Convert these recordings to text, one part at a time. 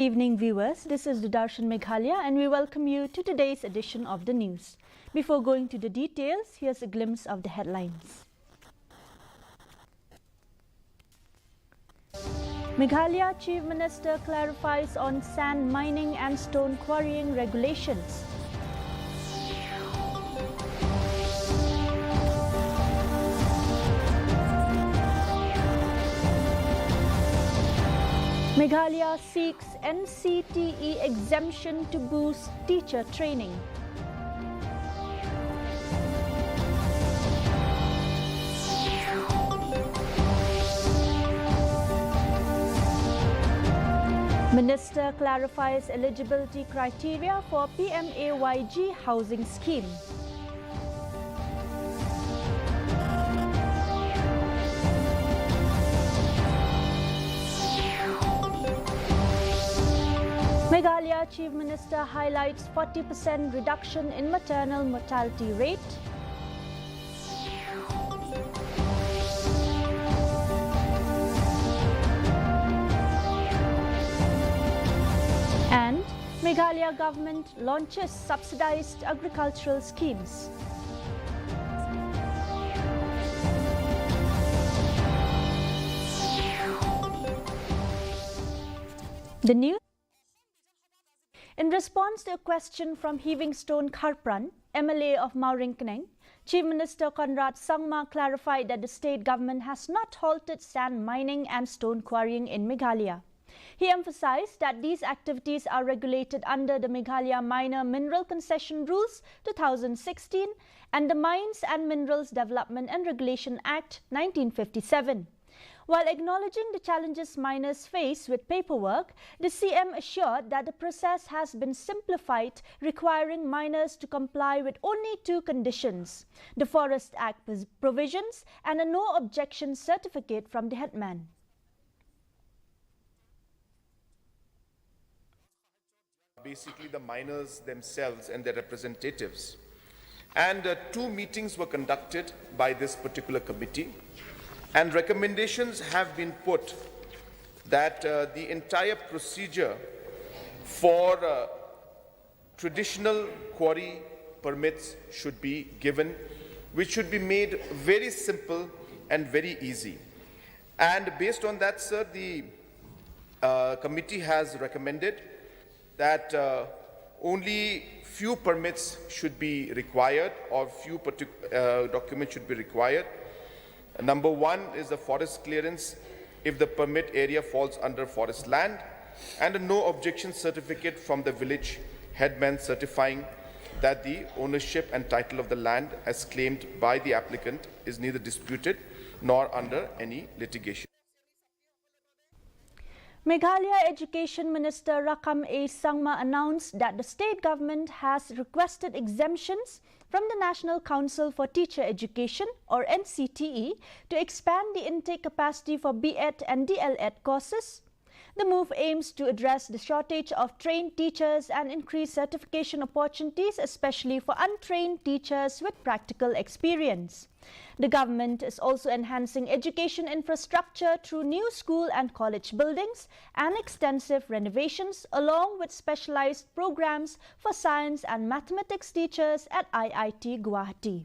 Evening viewers, this is Dudarshan Meghalaya and we welcome you to today's edition of the news. Before going to the details, here's a glimpse of the headlines. Meghalaya Chief Minister clarifies on sand mining and stone quarrying regulations. Meghalaya seeks NCTE exemption to boost teacher training. Minister clarifies eligibility criteria for PMAYG housing scheme. Meghalaya Chief Minister highlights 40% reduction in maternal mortality rate. And Meghalaya government launches subsidized agricultural schemes. The news. In response to a question from Heaving Stone Kharpran, MLA of Mauringkaneng, Chief Minister Conrad Sangma clarified that the state government has not halted sand mining and stone quarrying in Meghalaya. He emphasized that these activities are regulated under the Meghalaya Minor Mineral Concession Rules 2016 and the Mines and Minerals Development and Regulation Act 1957. While acknowledging the challenges miners face with paperwork, the CM assured that the process has been simplified, requiring miners to comply with only two conditions: the Forest Act provisions and a no-objection certificate from the headman. Basically, the miners themselves and their representatives. And two meetings were conducted by this particular committee. And recommendations have been put that the entire procedure for traditional quarry permits should be given, which should be made very simple and very easy. And based on that, sir, the committee has recommended that only few permits should be required, or few documents should be required. Number one is the forest clearance if the permit area falls under forest land, and a no objection certificate from the village headman certifying that the ownership and title of the land as claimed by the applicant is neither disputed nor under any litigation. Meghalaya Education Minister Rakam A. Sangma announced that the state government has requested exemptions from the National Council for Teacher Education, or NCTE, to expand the intake capacity for B.Ed and DL.Ed courses. The move aims to address the shortage of trained teachers and increase certification opportunities, especially for untrained teachers with practical experience. The government is also enhancing education infrastructure through new school and college buildings and extensive renovations, along with specialized programs for science and mathematics teachers at IIT Guwahati.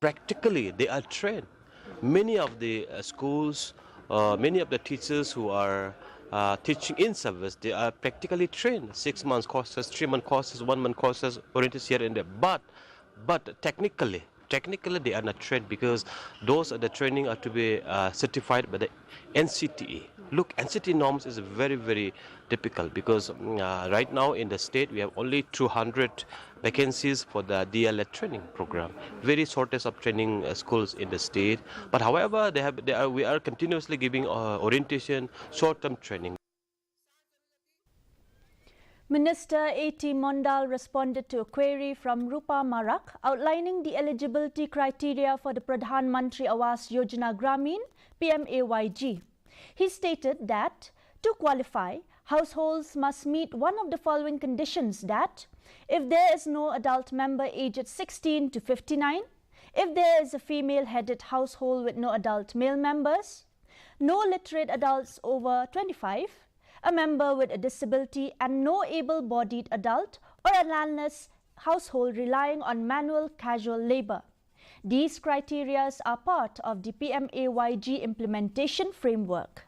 Practically, they are trained. Many of the schools, many of the teachers who are teaching in service, they are practically trained. 6 months courses, 3 month courses, 1 month courses, oriented here and there. But technically they are not trained, because those are the training are to be certified by the NCTE. Look, NCTE norms is very, very difficult, because right now in the state we have only 200 vacancies for the DL.Ed training program. Very shortage of training schools in the state. But however, we are continuously giving orientation, short-term training. Minister A.T. Mondal responded to a query from Rupa Marak outlining the eligibility criteria for the Pradhan Mantri Awas Yojana Gramin PMAYG. He stated that to qualify, households must meet one of the following conditions: that if there is no adult member aged 16 to 59, if there is a female-headed household with no adult male members, no literate adults over 25, a member with a disability, and no able-bodied adult or a landless household relying on manual casual labor. These criteria are part of the PMAYG implementation framework.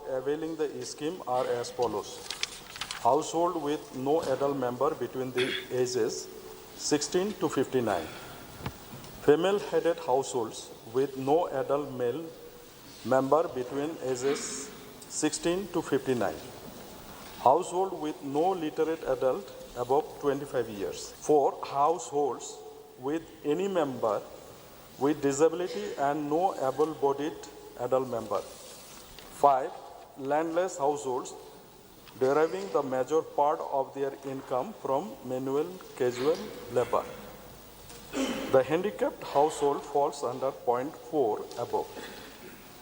Availing the scheme are as follows. Household with no adult member between the ages 16 to 59. Female-headed households with no adult male member between ages 16 to 59. Household with no literate adult above 25 years. 4. Households with any member with disability and no able-bodied adult member. 5. Landless households deriving the major part of their income from manual casual labor. The handicapped household falls under point 4 above.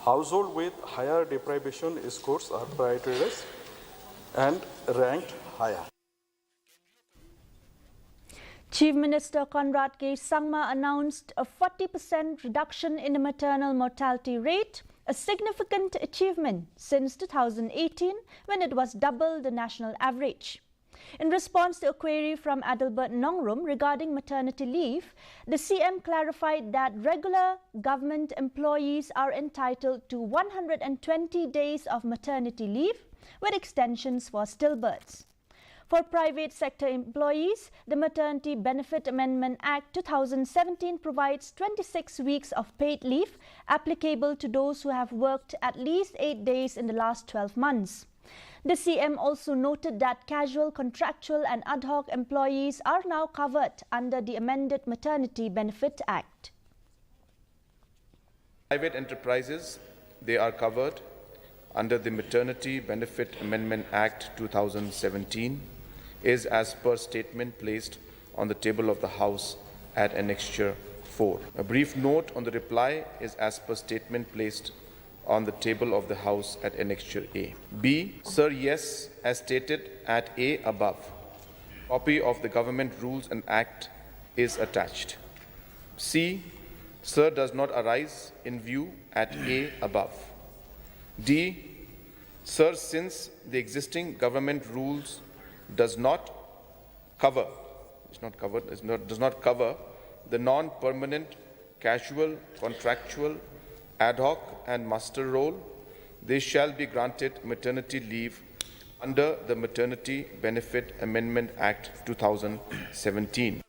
Household with higher deprivation scores are prioritized and ranked higher. Chief Minister Conrad K. Sangma announced a 40% reduction in the maternal mortality rate, a significant achievement since 2018 when it was double the national average. In response to a query from Adalbert Nongrum regarding maternity leave, the CM clarified that regular government employees are entitled to 120 days of maternity leave with extensions for stillbirths. For private sector employees, the Maternity Benefit Amendment Act 2017 provides 26 weeks of paid leave applicable to those who have worked at least 8 days in the last 12 months. The CM also noted that casual, contractual and ad hoc employees are now covered under the amended Maternity Benefit Act. Private enterprises, they are covered under the Maternity Benefit Amendment Act 2017 is as per statement placed on the table of the House at Annexure 4. A brief note on the reply is as per statement placed on the table of the House at Annexure A. B. Sir, yes, as stated at A above. Copy of the Government Rules and Act is attached. C. Sir, does not arise in view at A above. D. Sir, since the existing government rules does not cover the non-permanent, casual, contractual, ad hoc and muster roll, they shall be granted maternity leave under the Maternity Benefit Amendment Act 2017.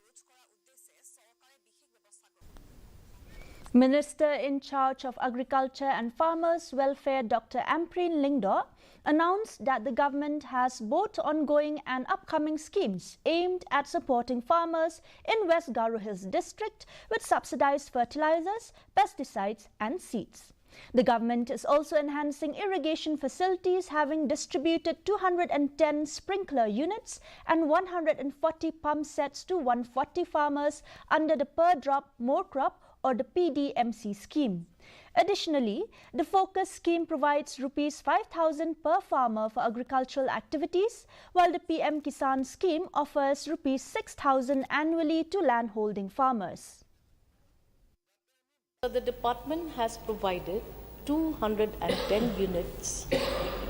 Minister in charge of Agriculture and Farmers Welfare Dr. Ampreen Lingdor announced that the government has both ongoing and upcoming schemes aimed at supporting farmers in West Garo Hills district with subsidized fertilizers, pesticides and seeds. The government is also enhancing irrigation facilities, having distributed 210 sprinkler units and 140 pump sets to 140 farmers under the per drop more crop or the PDMC scheme. Additionally, the Focus scheme provides Rs 5,000 per farmer for agricultural activities, while the PM Kisan scheme offers Rs 6,000 annually to landholding farmers. The department has provided 210 units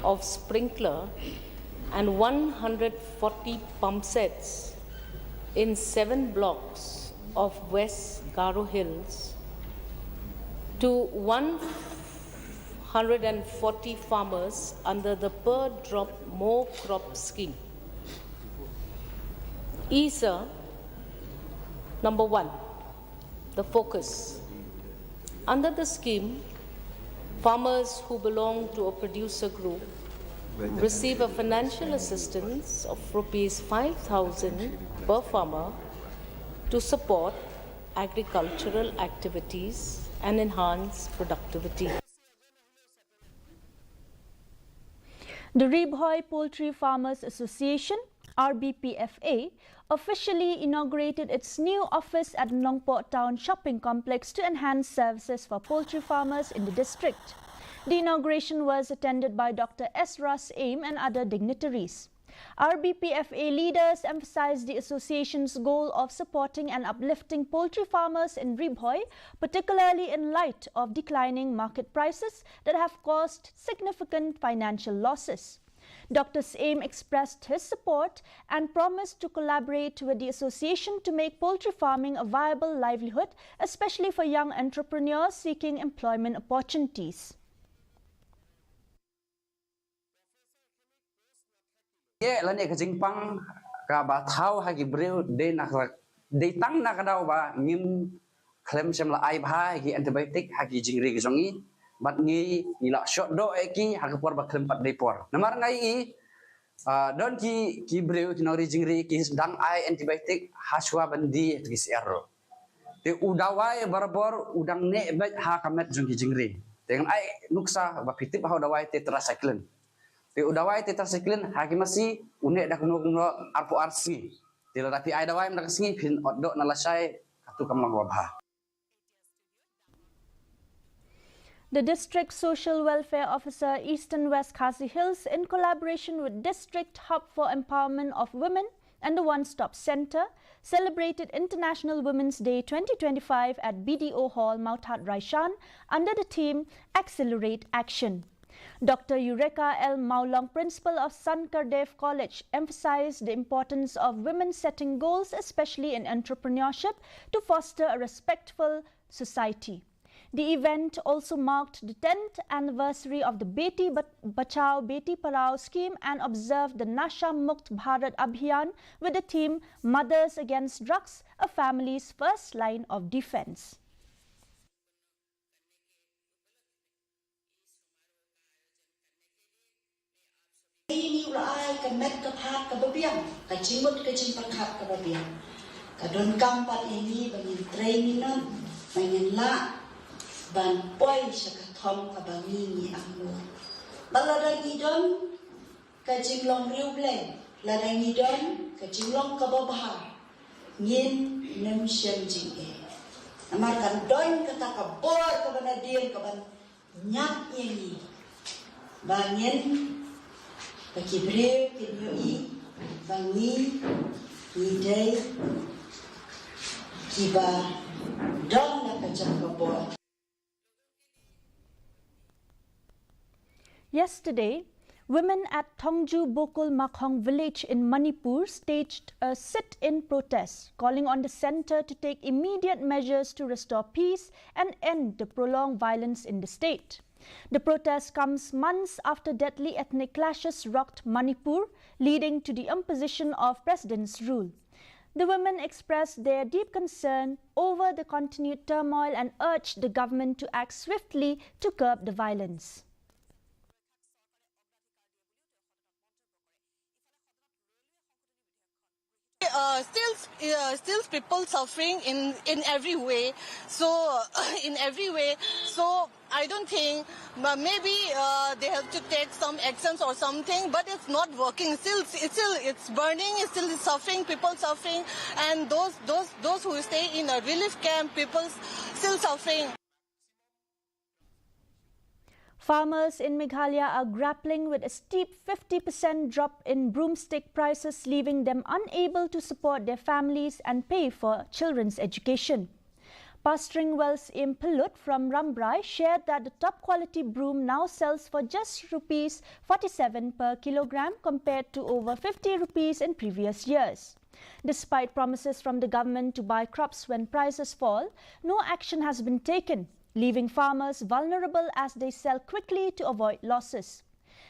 of sprinkler and 140 pump sets in 7 blocks of West Garo Hills to 140 farmers under the per drop more crop scheme. Sir, number 1, the Focus. Under the scheme, farmers who belong to a producer group receive a financial assistance of Rs 5,000 per farmer to support agricultural activities and enhance productivity. The Ribhoi Poultry Farmers Association, RBPFA, officially inaugurated its new office at Nongport Town Shopping Complex to enhance services for poultry farmers in the district. The inauguration was attended by Dr. S. Ras Aim and other dignitaries. RBPFA leaders emphasized the association's goal of supporting and uplifting poultry farmers in Ribhoi, particularly in light of declining market prices that have caused significant financial losses. Dr. Saim expressed his support and promised to collaborate with the association to make poultry farming a viable livelihood, especially for young entrepreneurs seeking employment opportunities. Lan ek jingpang ka ba thau ha gi breu de na de tang na ka daw ba ngim klem sem la ai ba gi antibiotic ha gi jingri gi jongi bat ngi ila shot do eki ha ka por ba klem pat de por namar ngai i don ki breu ki nori jingri ki sedang ai antibiotic ha shwa bandi gi serro te udawai barbor udang ne ba ha kamet jongi jingri dengan ai nuksa ba pitip ha udawai tetracycline te udawai tetracycline hakimasi unek dak kuno arpo arsi tila tapi ai dawai mdak singi pin oddo nalasai katu kamlang wabha. The District Social Welfare Officer Eastern West Khasi Hills, in collaboration with District Hub for Empowerment of Women and the One Stop Center, celebrated International Women's Day 2025 at BDO Hall, Mauthat Raishan, under the theme Accelerate Action. Dr. Eureka L. Maulong, principal of Sankardev College, emphasized the importance of women setting goals, especially in entrepreneurship, to foster a respectful society. The event also marked the 10th anniversary of the Beti Bachao Beti Padhao scheme and observed the Nasha Mukt Bharat Abhiyan with the theme Mothers Against Drugs, a family's first line of defense. Ini ulai ke met ke phat ke bebiang ke cimut ke cimperkat ke bebiang ke don kampat ini bangin training bangin la ban poi sakathom ke bangi anglo balada ngidon ke jinglong riu bleng lada ngidon ke jinglong ke babha ngin nem shem jing amar kan don ke tak bor ke banadien ke ban nyap ini bangin bagi breu kinyoi bangi nidai kiba dong na kacang kabor. Yesterday, women at Thongju Bokul Makhong village in Manipur staged a sit-in protest, calling on the centre to take immediate measures to restore peace and end the prolonged violence in the state. The protest comes months after deadly ethnic clashes rocked Manipur, leading to the imposition of President's rule. The women expressed their deep concern over the continued turmoil and urged the government to act swiftly to curb the violence. Still people suffering in every way. So I don't think maybe they have to take some actions or something, but it's not working. Still it's burning. Still suffering. People suffering, and those who stay in a relief camp, people still suffering. Farmers in Meghalaya are grappling with a steep 50% drop in broomstick prices, leaving them unable to support their families and pay for children's education. Pasturing Wells in Palut from Rambrai shared that the top quality broom now sells for just Rs 47 per kilogram compared to over 50 rupees in previous years. Despite promises from the government to buy crops when prices fall, no action has been taken, leaving farmers vulnerable as they sell quickly to avoid losses.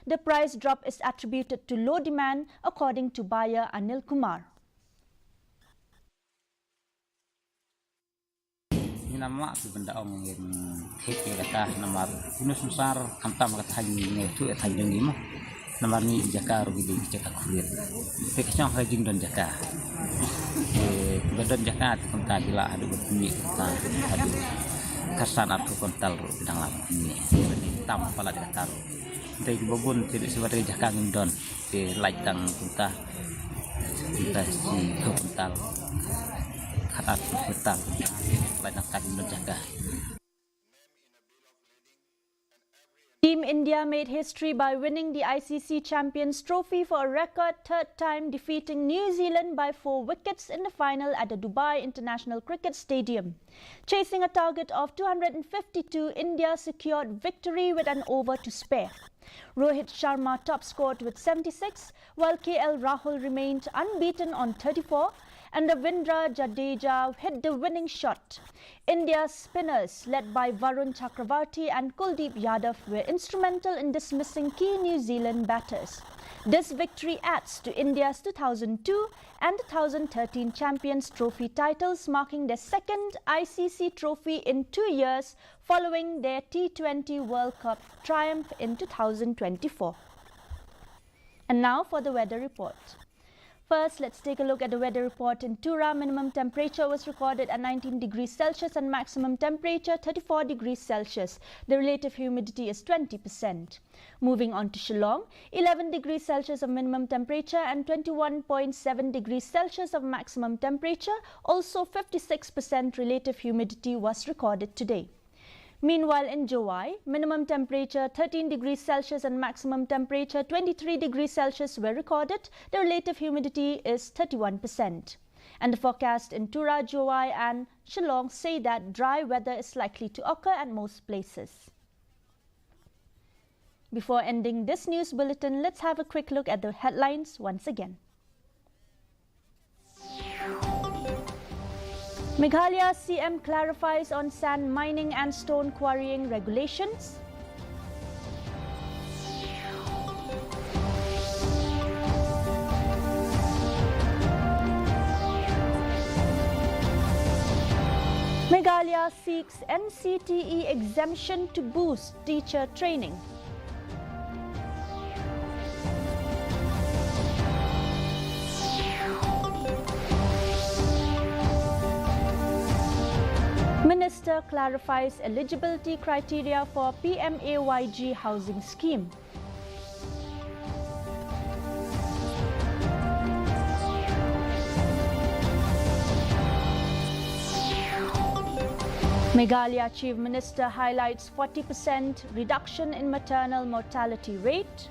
The price drop is attributed to low demand, according to buyer Anil Kumar. Nama tu benda orang yang hiti kata nama gunung susar kantam kata hanya itu hanya ni mah nama ni jaka rugi di jaka kulit pekcang hajing dan jaka badan jaka tu kontal bila ada bunyi ada kasan atau kontal bidang lama ini hitam kepala jaka dari babun tidak seperti jaka ngindon di lajang kita si kontal atas betal banyak kali menjaga. Team India made history by winning the ICC Champions Trophy for a record third time, defeating New Zealand by 4 wickets in the final at the Dubai International Cricket Stadium. Chasing a target of 252, India secured victory with an over to spare. Rohit Sharma top scored with 76, while KL Rahul remained unbeaten on 34, and Ravindra Jadeja hit the winning shot. India's spinners, led by Varun Chakravarti and Kuldeep Yadav, were instrumental in dismissing key New Zealand batters. This victory adds to India's 2002 and 2013 Champions Trophy titles, marking their second ICC trophy in 2 years following their T20 World Cup triumph in 2024. And now for the weather report. First, let's take a look at the weather report in Tura. Minimum temperature was recorded at 19 degrees Celsius and maximum temperature 34 degrees Celsius. The relative humidity is 20%. Moving on to Shillong, 11 degrees Celsius of minimum temperature and 21.7 degrees Celsius of maximum temperature. Also 56% relative humidity was recorded today. Meanwhile, in Jowai, minimum temperature 13 degrees Celsius and maximum temperature 23 degrees Celsius were recorded. The relative humidity is 31%. And the forecast in Tura, Jowai and Shillong say that dry weather is likely to occur at most places. Before ending this news bulletin, let's have a quick look at the headlines once again. Meghalaya CM clarifies on sand mining and stone quarrying regulations. Meghalaya seeks NCTE exemption to boost teacher training. Minister clarifies eligibility criteria for PMAYG housing scheme. Meghalaya Chief Minister highlights 40% reduction in maternal mortality rate.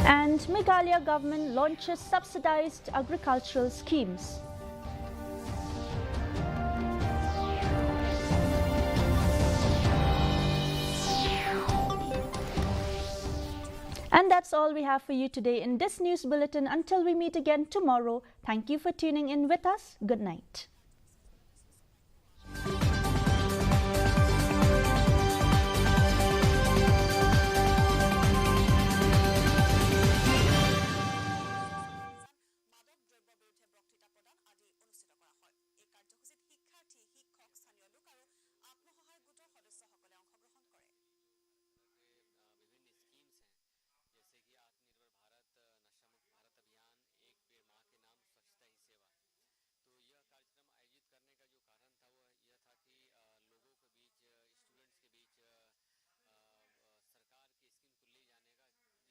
And Meghalaya government launches subsidized agricultural schemes. And that's all we have for you today in this news bulletin. Until we meet again tomorrow, thank you for tuning in with us. Good night.